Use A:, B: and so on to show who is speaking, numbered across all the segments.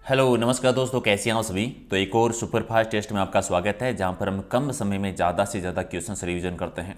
A: Hello नमस्कार दोस्तों, कैसे हैं आप सभी। तो एक और सुपरफास्ट टेस्ट में आपका स्वागत है, जहां पर हम कम समय में ज़्यादा से ज़्यादा क्वेश्चंस रिवीजन करते हैं।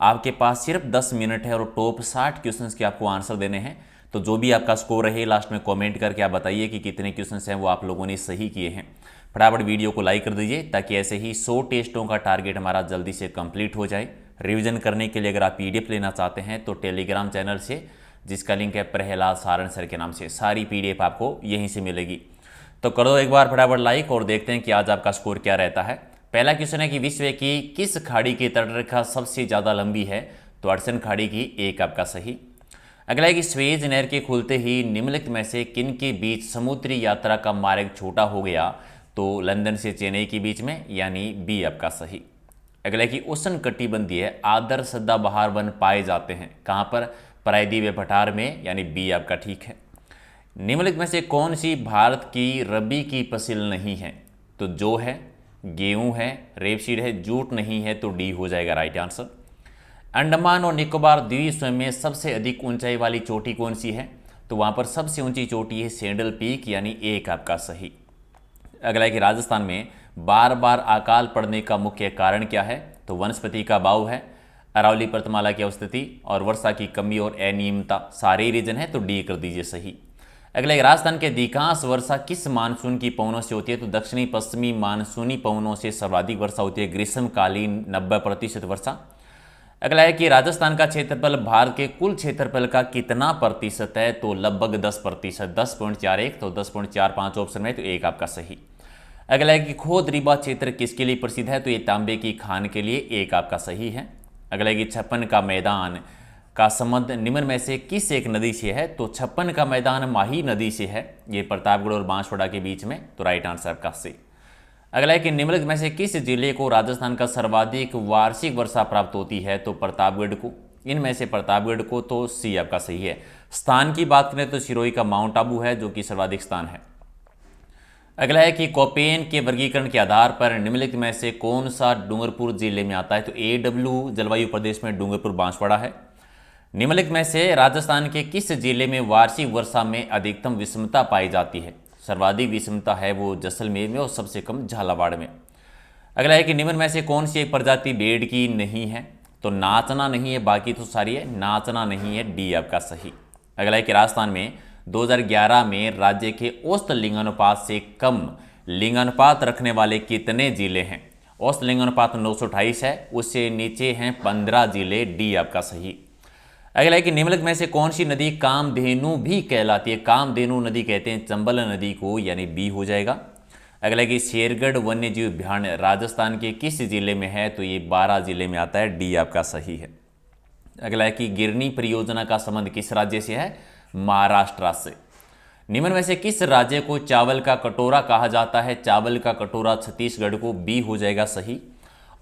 A: आपके पास सिर्फ 10 मिनट है और टॉप 60 क्वेश्चंस के आपको आंसर देने हैं। तो जो भी आपका स्कोर रहे लास्ट में कमेंट करके आप बताइए कि कितने क्वेश्चंस हैं वो आप लोगों ने सही किए हैं। फटाफट वीडियो को लाइक कर दीजिए ताकि ऐसे ही 100 टेस्टों का टारगेट हमारा जल्दी से कंप्लीट हो जाए। रिविजन करने के लिए अगर आप PDF लेना चाहते हैं तो टेलीग्राम चैनल से, जिसका लिंक है प्रहलाद सारण सर के नाम से, सारी PDF आपको यहीं से मिलेगी। तो कर दो एक बार फटाफट लाइक और देखते हैं कि आज आपका स्कोर क्या रहता है। पहला क्वेश्चन है कि विश्व की किस खाड़ी की तटरेखा सबसे ज़्यादा लंबी है। तो अड़सन खाड़ी की, एक आपका सही। अगला है कि स्वेज नहर के खुलते ही निम्नलिखित में से किन के बीच समुद्री यात्रा का मार्ग छोटा हो गया। तो लंदन से चेन्नई के बीच में, यानी बी आपका सही। अगला है कि उष्ण कटिबंधीय आदर्श सदाबहार वन पाए जाते हैं कहाँ पर, प्रायद्वीप पठार में, यानी बी आपका ठीक है। निम्नलिखित में से कौन सी भारत की रबी की फसिल नहीं है। तो जो है, गेहूं है, रेपसीड है, जूट नहीं है, तो डी हो जाएगा राइट आंसर। अंडमान और निकोबार द्वीप समूह में सबसे अधिक ऊंचाई वाली चोटी कौन सी है। तो वहां पर सबसे ऊंची चोटी है सैंडल पीक, यानी एक आपका सही। अगला है कि राजस्थान में बार बार अकाल पड़ने का मुख्य कारण क्या है। तो वनस्पति का अभाव है, अरावली पर्वतमाला की अवस्थिति और वर्षा की कमी और अनियमितता, सारे रीजन है, तो डी कर दीजिए सही। अगला एक, राजस्थान के अधिकांश वर्षा किस मानसून की पवनों से होती है। तो दक्षिणी पश्चिमी मानसूनी पवनों से सर्वाधिक वर्षा होती है, ग्रीष्मकालीन 90% वर्षा। अगला है कि राजस्थान का क्षेत्रफल भारत के कुल क्षेत्रफल का कितना प्रतिशत है। तो लगभग 10%, 10.41, तो 10.45 ऑप्शन में, तो एक आपका सही। अगला है कि खोद रीबा क्षेत्र किसके लिए प्रसिद्ध है। तो ये तांबे की खान के लिए, एक आपका सही है। अगला है कि छप्पन का मैदान का संबंध निम्न में से किस एक नदी से है। तो छप्पन का मैदान माही नदी से है, ये प्रतापगढ़ और बांसवाड़ा के बीच में, तो राइट आंसर आपका सी। अगला है कि निम्नलिखित में से किस जिले को राजस्थान का सर्वाधिक वार्षिक वर्षा प्राप्त होती है। तो प्रतापगढ़ को, इनमें से प्रतापगढ़ को, तो सी आपका सही है। स्थान की बात करें तो सिरोही का माउंट आबू है जो कि सर्वाधिक स्थान है। अगला है कि कोपेन के वर्गीकरण के आधार पर निम्नलिखित में से कौन सा डूंगरपुर जिले में आता है। तो AW जलवायु प्रदेश में डूंगरपुर बांसवाड़ा है। निम्नलिखित में से राजस्थान के किस जिले में वार्षिक वर्षा में अधिकतम विषमता पाई जाती है। सर्वाधिक विषमता है वो जैसलमेर में और सबसे कम झालावाड़ में। अगला है कि निम्न में से कौन सी एक प्रजाति भेड़ की नहीं है। तो नाचना नहीं है, बाकी तो सारी है, नाचना नहीं है, डी आपका सही। अगला है कि राजस्थान में 2011 में राज्य के औसत लिंगानुपात से कम लिंगानुपात रखने वाले कितने जिले हैं। औसत लिंगानुपात 928 है, उससे नीचे हैं 15 जिले, डी आपका सही। अगला है कि निम्नलिखित में से कौन सी नदी कामधेनु भी कहलाती है। कामधेनु नदी कहते हैं चंबल नदी को, यानी बी हो जाएगा। अगला है कि शेरगढ़ वन्य जीव अभयारण्य राजस्थान के किस जिले में है। तो ये 12 जिले में आता है, डी आपका सही है। अगला है कि गिरनी परियोजना का संबंध किस राज्य से है। महाराष्ट्र से। निम्न में से किस राज्य को चावल का कटोरा कहा जाता है। चावल का कटोरा छत्तीसगढ़ को, बी हो जाएगा सही।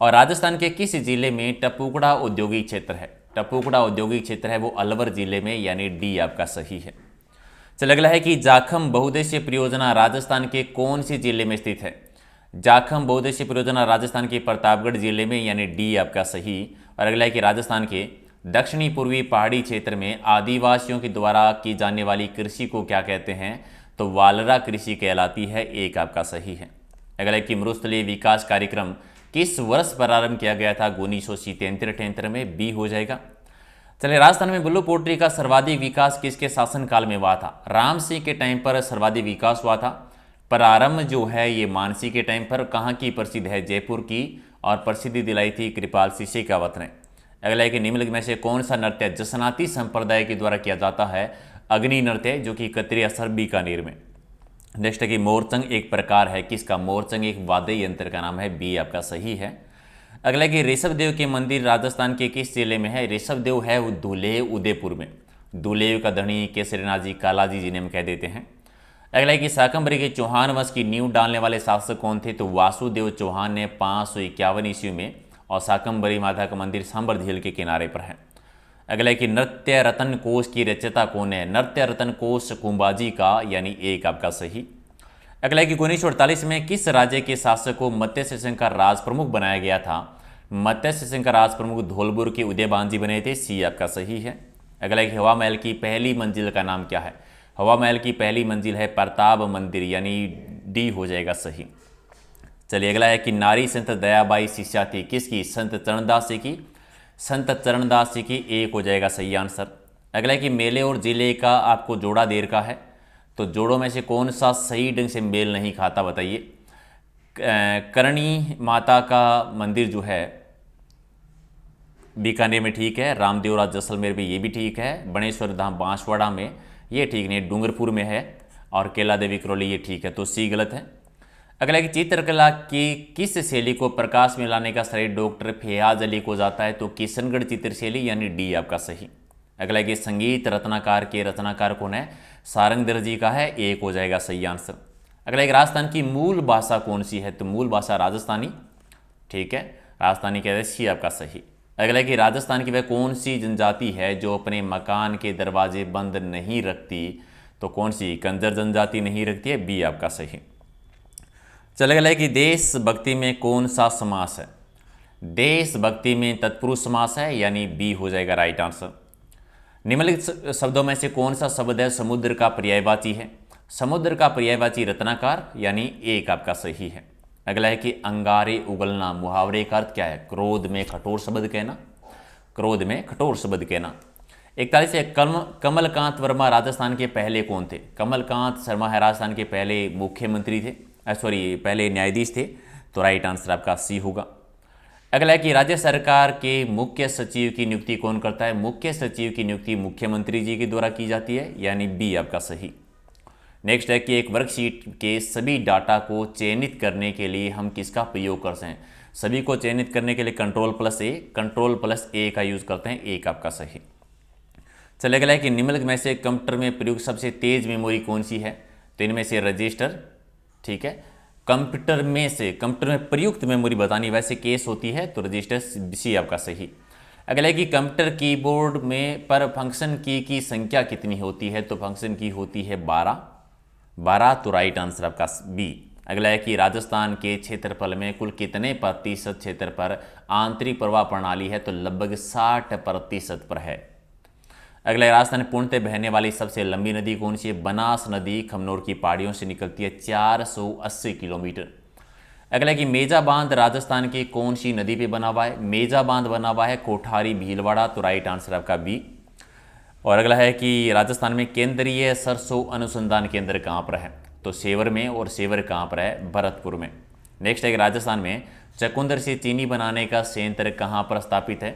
A: और राजस्थान के किस जिले में टपुकड़ा औद्योगिक क्षेत्र है। टपुकड़ा औद्योगिक क्षेत्र है वो अलवर जिले में, यानी डी आपका सही है। चल अगला है कि जाखम बहुउद्देशीय परियोजना राजस्थान के कौन से जिले में स्थित है। जाखम बहुउद्देशीय परियोजना राजस्थान के प्रतापगढ़ जिले में, यानी डी आपका सही। और अगला है कि राजस्थान के दक्षिणी पूर्वी पहाड़ी क्षेत्र में आदिवासियों के द्वारा की जाने वाली कृषि को क्या कहते हैं। तो वालरा कृषि कहलाती है, एक आपका सही है। अगला है कि मरुस्थलीय विकास कार्यक्रम किस वर्ष प्रारंभ किया गया था। 1973 में, बी हो जाएगा। चलिए, राजस्थान में ब्लू पोल्ट्री का सर्वाधिक विकास किसके शासनकाल में हुआ था। राम सिंह के टाइम पर सर्वाधिक विकास हुआ था। प्रारंभ जो है ये मानसी के टाइम पर, कहाँ की प्रसिद्ध है, जयपुर की, और प्रसिद्धि दिलाई थी कृपाल सिंह शेखावत ने। अगला है कि निम्नलिखित में से कौन सा नृत्य जसनाती संप्रदाय के द्वारा किया जाता है। अग्नि नृत्य, जो कि कतरी असर बीकानेर में। नेक्स्ट है कि मोरचंग एक प्रकार है किसका। मोरचंग एक वाद्य यंत्र का नाम है, बी आपका सही है। अगला है कि ऋषभ देव के मंदिर राजस्थान के किस जिले में है। ऋषभ देव है वो धुलेव उदयपुर में। धुलेव का धनी केसरीनाथ जी, कालाजी जिन्हें हम कह देते हैं। अगला है कि शाकंभरी के चौहान वंश की नींव डालने वाले शासक कौन थे। तो वासुदेव चौहान ने 551 ईस्वी में, और शाकंभरी माता का मंदिर सांबर झील के किनारे पर है। अगला है कि नृत्य रत्न कोश की रचयिता कौन है। नृत्य रत्न कोश कुंभाजी का, यानी एक आपका सही। अगला है कि 1948 में किस राज्य के शासक को मत्स्य सिंह का राज प्रमुख बनाया गया था। मत्स्य सिंह का राज प्रमुख धौलपुर के उदयबान जी बने थे, सी आपका सही है। अगला है कि हवा महल की पहली मंजिल का नाम क्या है। हवा महल की पहली मंजिल है प्रताप मंदिर, यानी डी हो जाएगा सही। चलिए अगला है कि नारी संत दयाबाई शिष्या थी किसकी? संत चरणदास जी की। संत चरणदास जी की, एक हो जाएगा सही आंसर। अगला है कि मेले और जिले का आपको जोड़ा देर का है, तो जोड़ों में से कौन सा सही ढंग से मेल नहीं खाता बताइए। करणी माता का मंदिर जो है बीकानेर में ठीक है, रामदेवरा जैसलमेर में ये भी ठीक है, बणेश्वर धाम बांसवाड़ा में ये ठीक नहीं, डूंगरपुर में है, और केला देवी करौली ये ठीक है, तो सी गलत है। अगला कि चित्रकला की किस शैली को प्रकाश में लाने का श्रेय डॉक्टर फैयाज अली को जाता है, तो किशनगढ़ चित्रशैली, यानी डी आपका सही। अगला कि संगीत रत्नाकार के रचनाकार कौन है? सारंग दर्जी का है, एक हो जाएगा सही आंसर। अगला एक राजस्थान की मूल भाषा कौन सी है, तो मूल भाषा राजस्थानी, ठीक है, राजस्थानी कहते हैं, सी आपका सही। अगला कि राजस्थान की वह कौन सी जनजाति है जो अपने मकान के दरवाजे बंद नहीं रखती, तो कौन सी? कंजर जनजाति नहीं रखती है, बी आपका सही। चले गया कि देशभक्ति में कौन सा समास है? देशभक्ति में तत्पुरुष समास है, यानी बी हो जाएगा राइट आंसर। निम्नलिखित शब्दों में से कौन सा शब्द है समुद्र का पर्यायवाची है? समुद्र का पर्यायवाची रत्नाकार, यानी एक आपका सही है। अगला है कि अंगारे उगलना, मुहावरे का अर्थ क्या है? क्रोध में कठोर शब्द कहना, क्रोध में कठोर शब्द कहना। 41 है कमलकांत वर्मा राजस्थान के पहले कौन थे? कमलकांत शर्मा है राजस्थान के पहले मुख्यमंत्री थे, पहले न्यायाधीश थे, तो राइट आंसर आपका सी होगा। अगला है कि राज्य सरकार के मुख्य सचिव की नियुक्ति कौन करता है? मुख्य सचिव की नियुक्ति मुख्यमंत्री जी के द्वारा की जाती है, यानी बी आपका सही। नेक्स्ट है कि एक वर्कशीट के सभी डाटा को चयनित करने के लिए हम किसका प्रयोग करते हैं? सभी को चयनित करने के लिए कंट्रोल+A का यूज करते हैं, एक आपका सही। चले अगला है कि निम्नलिखित में से कंप्यूटर में प्रयुक्त सबसे तेज मेमोरी कौन सी है? तो इनमें से रजिस्टर, ठीक है, कंप्यूटर में प्रयुक्त मेमोरी बतानी वैसे केस होती है, तो रजिस्टर सी आपका सही। अगला है कि कंप्यूटर कीबोर्ड में पर फंक्शन की संख्या कितनी होती है? तो फंक्शन की होती है 12, तो राइट आंसर आपका बी। अगला है कि राजस्थान के क्षेत्रफल में कुल कितने प्रतिशत क्षेत्र पर आंतरिक प्रवाह प्रणाली है? तो लगभग 60% पर है। अगला राजस्थान में पूर्णतः बहने वाली सबसे लंबी नदी कौन सी है? बनास नदी खमनोर की पहाड़ियों से निकलती है, 480 किलोमीटर। अगला कि मेजा बांध राजस्थान की कौन सी नदी पे बना हुआ है? मेजा बांध बना हुआ है कोठारी भीलवाड़ा, तो राइट आंसर आपका बी। और अगला है कि राजस्थान में केंद्रीय सरसों अनुसंधान केंद्र कहाँ पर है? तो सेवर में, और सेवर कहाँ पर है? भरतपुर में। नेक्स्ट है कि राजस्थान में चकुंदर से चीनी बनाने का संयंत्र कहाँ पर स्थापित है?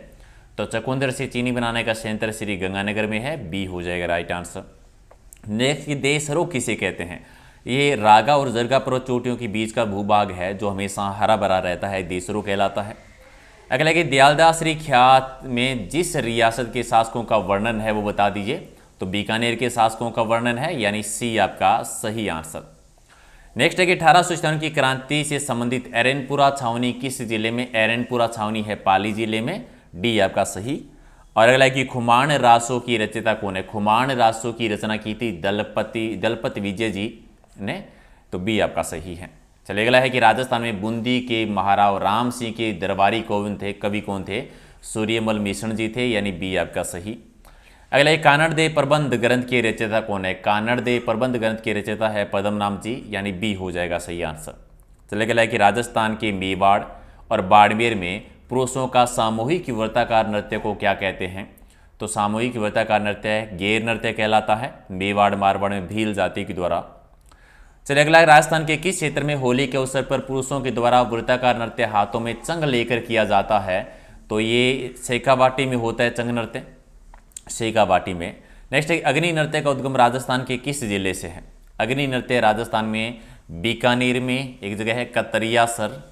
A: तो चकुंदर से चीनी बनाने का संयंत्र श्री गंगानगर में है, बी हो जाएगा राइट आंसर। नेक्स्ट देशरों किसे कहते हैं? ये रागा और जरगा पर्वत चोटियों के बीच का भूभाग है जो हमेशा हरा भरा रहता है, देशरों कहलाता है। अगला कि दयालदास श्री ख्यात में जिस रियासत के शासकों का वर्णन है वो बता दीजिए। तो बीकानेर के शासकों का वर्णन है, यानी सी आपका सही आंसर। नेक्स्ट है कि 1857 की क्रांति से संबंधित एरनपुरा छावनी किस जिले में? एरनपुरा छावनी है पाली जिले में, डी आपका सही। और अगला है कि खुमान रासों की रचयिता कौन है? खुमान रासों की रचना की थी दलपति विजय जी ने, तो बी आपका सही है। चलिए अगला है कि राजस्थान में बूंदी के महाराव राम सिंह के दरबारी कवि कौन थे? सूर्यमल मिश्रण जी थे, यानी बी आपका सही। अगला है कानड़ दे प्रबंध ग्रंथ के रचयिता कौन है? कानड़ दे प्रबंध ग्रंथ के रचयिता है पद्मनाभ जी, यानी बी हो जाएगा सही आंसर। चलिए अगला है कि राजस्थान के मेवाड़ और बाड़मेर में पुरुषों का सामूहिक वृत्ताकार नृत्य को क्या कहते हैं? तो सामूहिक वृत्ताकार नृत्य गैर नृत्य कहलाता है, मेवाड़ मारवाड़ में भील जाति के द्वारा। चलिए अगला, राजस्थान के किस क्षेत्र में होली के अवसर पर पुरुषों के द्वारा वृत्ताकार नृत्य हाथों में चंग लेकर किया जाता है? तो ये शेखावाटी में होता है चंग नृत्य, शेखावाटी में। नेक्स्ट है अग्नि नृत्य का उद्गम राजस्थान के किस जिले से है? अग्नि नृत्य राजस्थान में बीकानेर में एक जगह है कतरियासर,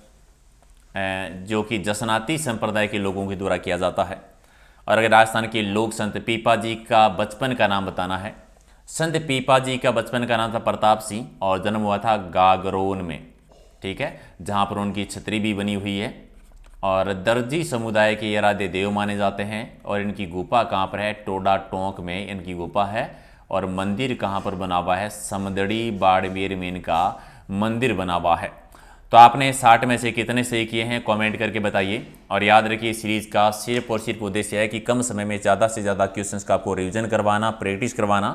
A: जो कि जसनाती संप्रदाय के लोगों के द्वारा किया जाता है। और अगर राजस्थान के लोक संत पीपा जी का बचपन का नाम बताना है, संत पीपा जी का बचपन का नाम था प्रताप सिंह और जन्म हुआ था गागरोन में, ठीक है, जहाँ पर उनकी छतरी भी बनी हुई है। और दर्जी समुदाय के ये आराध्य देव माने जाते हैं। और इनकी गुफा कहाँ पर है? टोडा टोंक में इनकी गुफा है। और मंदिर कहाँ पर बना हुआ है? समदड़ी बाड़मेर में इनका मंदिर बना हुआ है। तो आपने 60 में से कितने सही किए हैं कमेंट करके बताइए। और याद रखिए सीरीज़ का सिर्फ और सिर्फ उद्देश्य है कि कम समय में ज़्यादा से ज़्यादा क्वेश्चंस का आपको रिवीजन करवाना, प्रैक्टिस करवाना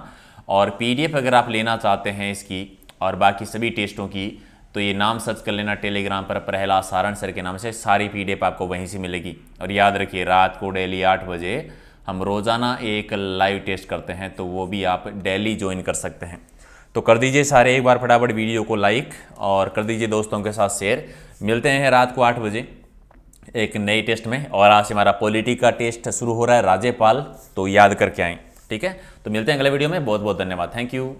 A: और PDF अगर आप लेना चाहते हैं इसकी और बाकी सभी टेस्टों की, तो ये नाम सर्च कर लेना टेलीग्राम पर, प्रहलाद सारण सर के नाम से। सारी PDF आपको वहीं से मिलेगी। और याद रखिए, रात को डेली 8 बजे हम रोज़ाना एक लाइव टेस्ट करते हैं, तो वो भी आप डेली ज्वाइन कर सकते हैं। तो कर दीजिए सारे एक बार फटाफट वीडियो को लाइक और कर दीजिए दोस्तों के साथ शेयर। मिलते हैं रात को 8 बजे एक नई टेस्ट में। और आज से हमारा पॉलिटी का टेस्ट शुरू हो रहा है, राज्यपाल, तो याद करके आएँ। ठीक है, तो मिलते हैं अगले वीडियो में। बहुत बहुत धन्यवाद, थैंक यू।